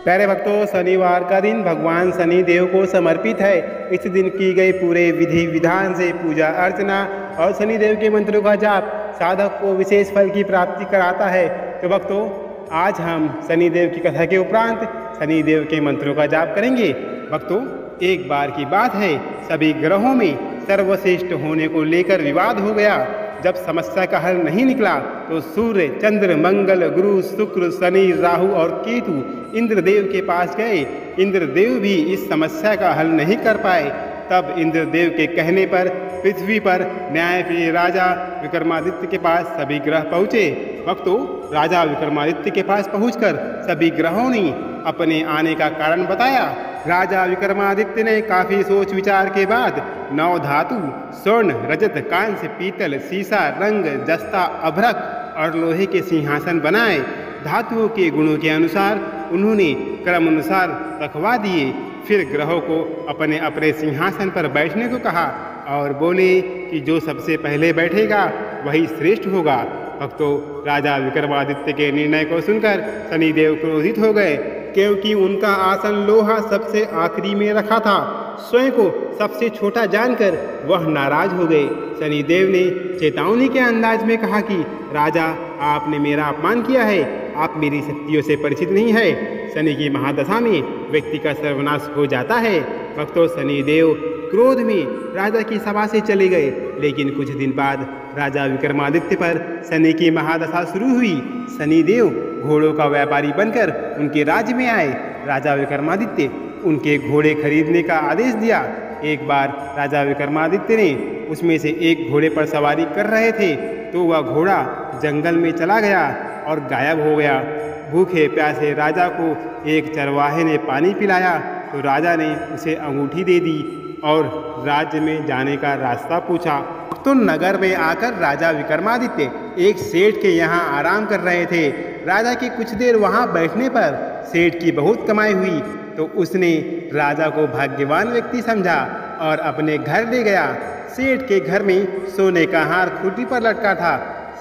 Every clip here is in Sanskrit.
प्यारे भक्तों, शनिवार का दिन भगवान शनि देव को समर्पित है। इस दिन की गई पूरे विधि विधान से पूजा अर्चना और शनि देव के मंत्रों का जाप साधक को विशेष फल की प्राप्ति कराता है। तो भक्तों, आज हम शनि देव की कथा के उपरांत शनि देव के मंत्रों का जाप करेंगे। भक्तों, एक बार की बात है, सभी ग्रहों में सर्वश्रेष्ठ होने को लेकर विवाद हो गया। जब समस्या का हल नहीं निकला तो सूर्य, चंद्र, मंगल, गुरु, शुक्र, शनि, राहु और केतु इंद्रदेव के पास गए। इंद्रदेव भी इस समस्या का हल नहीं कर पाए। तब इंद्रदेव के कहने पर पृथ्वी पर न्यायप्रिय राजा विक्रमादित्य के पास सभी ग्रह पहुँचे। भक्तों, राजा विक्रमादित्य के पास पहुंचकर सभी ग्रहों ने अपने आने का कारण बताया। राजा विक्रमादित्य ने काफी सोच विचार के बाद 9 धातु स्वर्ण, रजत, कांस्य, पीतल, सीसा, रंग, जस्ता, अभ्रक और लोहे के सिंहासन बनाए। धातुओं के गुणों के अनुसार उन्होंने क्रम अनुसार रखवा दिए। फिर ग्रहों को अपने अपने सिंहासन पर बैठने को कहा और बोले कि जो सबसे पहले बैठेगा वही श्रेष्ठ होगा। भक्तों, राजा विक्रमादित्य के निर्णय को सुनकर शनिदेव क्रोधित हो गए, क्योंकि उनका आसन लोहा सबसे आखिरी में रखा था। स्वयं को सबसे छोटा जानकर वह नाराज हो गए। शनिदेव ने चेतावनी के अंदाज में कहा कि राजा, आपने मेरा अपमान किया है, आप मेरी शक्तियों से परिचित नहीं है। शनि की महादशा में व्यक्ति का सर्वनाश हो जाता है। भक्तों, शनिदेव क्रोध में राजा की सभा से चले गए। लेकिन कुछ दिन बाद राजा विक्रमादित्य पर शनि की महादशा शुरू हुई। शनिदेव घोड़ों का व्यापारी बनकर उनके राज्य में आए। राजा विक्रमादित्य उनके घोड़े खरीदने का आदेश दिया। एक बार राजा विक्रमादित्य ने उसमें से एक घोड़े पर सवारी कर रहे थे तो वह घोड़ा जंगल में चला गया और गायब हो गया। भूखे प्यासे राजा को एक चरवाहे ने पानी पिलाया तो राजा ने उसे अंगूठी दे दी और राज्य में जाने का रास्ता पूछा। तो नगर में आकर राजा विक्रमादित्य एक सेठ के यहाँ आराम कर रहे थे। राजा की कुछ देर वहाँ बैठने पर सेठ की बहुत कमाई हुई तो उसने राजा को भाग्यवान व्यक्ति समझा और अपने घर ले गया। सेठ के घर में सोने का हार खूंटी पर लटका था।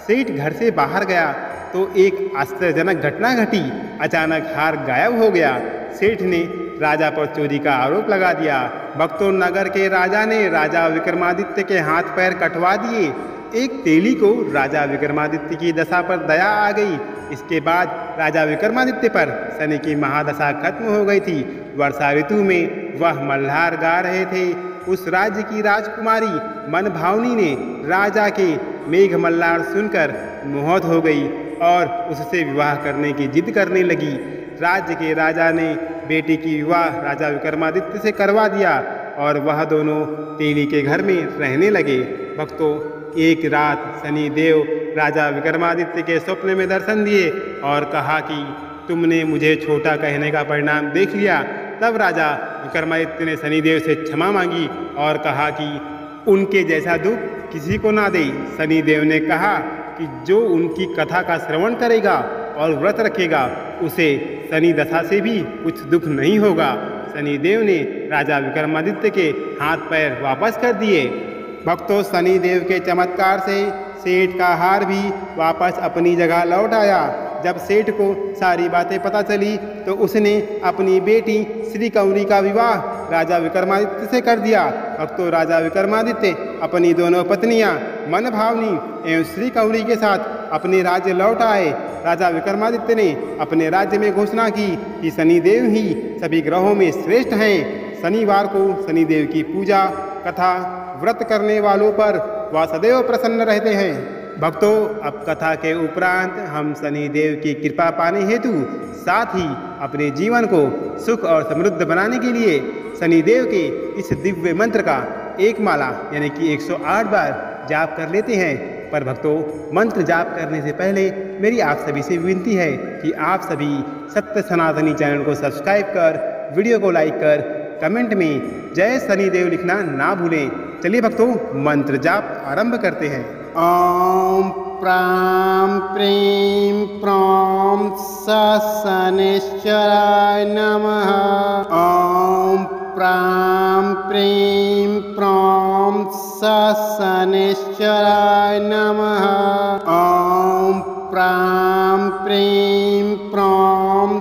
सेठ घर से बाहर गया तो एक आश्चर्यजनक घटना घटी। अचानक हार गायब हो गया। सेठ ने राजा पर चोरी का आरोप लगा दिया। भक्तों, नगर के राजा ने राजा विक्रमादित्य के हाथ पैर कटवा दिए। एक तेली को राजा विक्रमादित्य की दशा पर दया आ गई। इसके बाद राजा विक्रमादित्य पर शनि की महादशा खत्म हो गई थी। वर्षा ऋतु में वह मल्हार गा रहे थे। उस राज्य की राजकुमारी मनभावनी ने राजा के मेघ मल्हार सुनकर मोहित हो गई और उससे विवाह करने की जिद करने लगी। राज्य के राजा ने बेटी की विवाह राजा विक्रमादित्य से करवा दिया और वह दोनों तेली के घर में रहने लगे। भक्तों, एक रात शनिदेव राजा विक्रमादित्य के स्वप्न में दर्शन दिए और कहा कि तुमने मुझे छोटा कहने का परिणाम देख लिया। तब राजा विक्रमादित्य ने शनिदेव से क्षमा मांगी और कहा कि उनके जैसा दुख किसी को ना दे। शनिदेव ने कहा कि जो उनकी कथा का श्रवण करेगा और व्रत रखेगा उसे शनि दशा से भी कुछ दुख नहीं होगा। शनिदेव ने राजा विक्रमादित्य के हाथ पैर वापस कर दिए। भक्तों, शनिदेव के चमत्कार से सेठ का हार भी वापस अपनी जगह लौट आया। जब सेठ को सारी बातें पता चली तो उसने अपनी बेटी श्री कौरी का विवाह राजा विक्रमादित्य से कर दिया। भक्तों, राजा विक्रमादित्य अपनी दोनों पत्नियां मनभावनी एवं श्री कौरी के साथ अपने राज्य लौट आए। राजा विक्रमादित्य ने अपने राज्य में घोषणा की कि शनिदेव ही सभी ग्रहों में श्रेष्ठ हैं। शनिवार को शनिदेव की पूजा, कथा, व्रत करने वालों पर वह सदैव प्रसन्न रहते हैं। भक्तों, अब कथा के उपरांत हम शनिदेव की कृपा पाने हेतु साथ ही अपने जीवन को सुख और समृद्ध बनाने के लिए शनिदेव के इस दिव्य मंत्र का एक माला यानी कि 108 बार जाप कर लेते हैं। पर भक्तों, मंत्र जाप करने से पहले मेरी आप सभी से विनती है कि आप सभी सत्य सनातनी चैनल को सब्सक्राइब कर, वीडियो को लाइक कर, कमेंट में जय शनिदेव लिखना ना भूलें। चलिए भक्तों, मंत्र जाप आरंभ करते हैं। ओम प्रां प्रीं प्रौं शनिश्चराय नमः। ओम प्रां प्रीं प्रौं शनिश्चराय नमः। ओम प्रां प्रीं प्रौं